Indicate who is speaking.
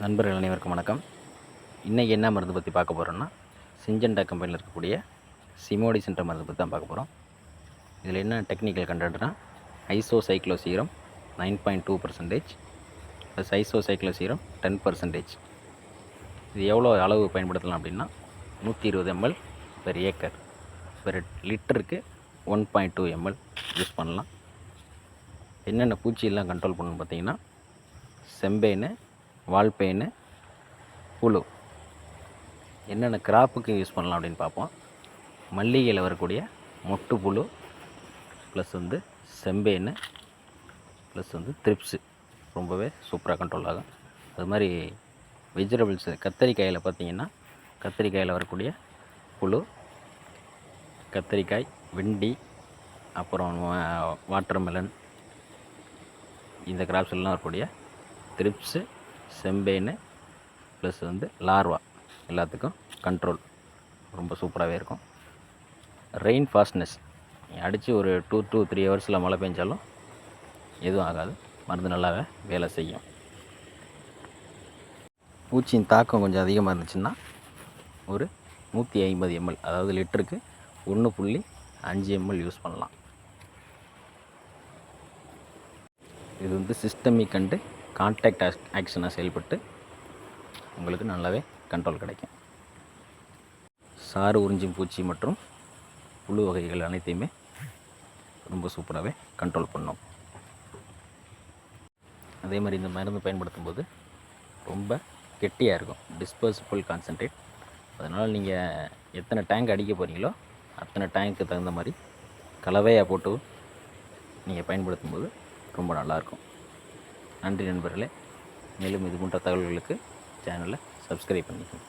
Speaker 1: நண்பர்கள் அனைவருக்கும் வணக்கம். இன்றைக்கி என்ன மருந்து பற்றி பார்க்க போகிறோன்னா, சிஞ்சென்டா கம்பெனியில் இருக்கக்கூடிய சிமோடிஸ்ன்ற மருந்து பற்றி தான் பார்க்க போகிறோம். இதில் என்ன டெக்னிக்கல் கண்டென்ட்னா, ஐசோசைக்ளோசீரம் 9.2% ப்ளஸ் ஐசோசைக்ளோசீரம் 10%. இது எவ்வளோ அளவு பயன்படுத்தலாம் அப்படின்னா, 120 ml பெர் ஏக்கர், பெர் லிட்டருக்கு 1.2 ml யூஸ் பண்ணலாம். என்னென்ன பூச்சியெல்லாம் கண்ட்ரோல் பண்ணணும்னு பார்த்தீங்கன்னா, செம்பேனு, வால்பேனு, புழு. என்னென்ன கிராப்புக்கு யூஸ் பண்ணலாம் அப்படின்னு பார்ப்போம். மல்லிகையில் வரக்கூடிய மொட்டு புழு, ப்ளஸ் செம்பேனு, ப்ளஸ் த்ரிப்ஸு ரொம்பவே சூப்பராக கண்ட்ரோல் ஆகும். அது மாதிரி வெஜிடபிள்ஸு கத்திரிக்காயில் பார்த்திங்கன்னா, கத்திரிக்காயில் வரக்கூடிய புழு, கத்திரிக்காய், வெண்டி, அப்புறம் வாட்டர்மெலன், இந்த கிராப்ஸ் எல்லாம் வரக்கூடிய த்ரிப்ஸு, செம்பேனு, ப்ளஸ் லார்வா எல்லாத்துக்கும் கண்ட்ரோல் ரொம்ப சூப்பராகவே இருக்கும். ரெயின் ஃபாஸ்ட்னஸ் அடித்து ஒரு 2 to 3 ஹவர்ஸில் மழை பெஞ்சாலும் எதுவும் ஆகாது, மருந்து நல்லாவே வேலை செய்யும். பூச்சியின் தாக்கம் கொஞ்சம் அதிகமாக இருந்துச்சுன்னா ஒரு 150 ml, அதாவது லிட்டருக்கு 1.5 ml யூஸ் பண்ணலாம். இது சிஸ்டமிக் அண்டு கான்டாக்ட் ஆக்ஷனாக செயல்பட்டு உங்களுக்கு நல்லாவே கண்ட்ரோல் கிடைக்கும். சாறு உறிஞ்சும் பூச்சி மற்றும் புழு வகைகள் அனைத்தையுமே ரொம்ப சூப்பராகவே கண்ட்ரோல் பண்ணும். அதே மாதிரி இந்த மருந்து பயன்படுத்தும் போது ரொம்ப கெட்டியாக இருக்கும், டிஸ்பர்சிபிள் கான்சன்ட்ரேட். அதனால் நீங்கள் எத்தனை டேங்க் அடிக்க போகிறீங்களோ அத்தனை டேங்க்கு தகுந்த மாதிரி கலவையாக போட்டு நீங்கள் பயன்படுத்தும் போது ரொம்ப நல்லாயிருக்கும். நன்றி நண்பர்களே. மேலும் இது போன்ற தகவல்களுக்கு சேனலை சப்ஸ்கிரைப் பண்ணிக்கோங்க.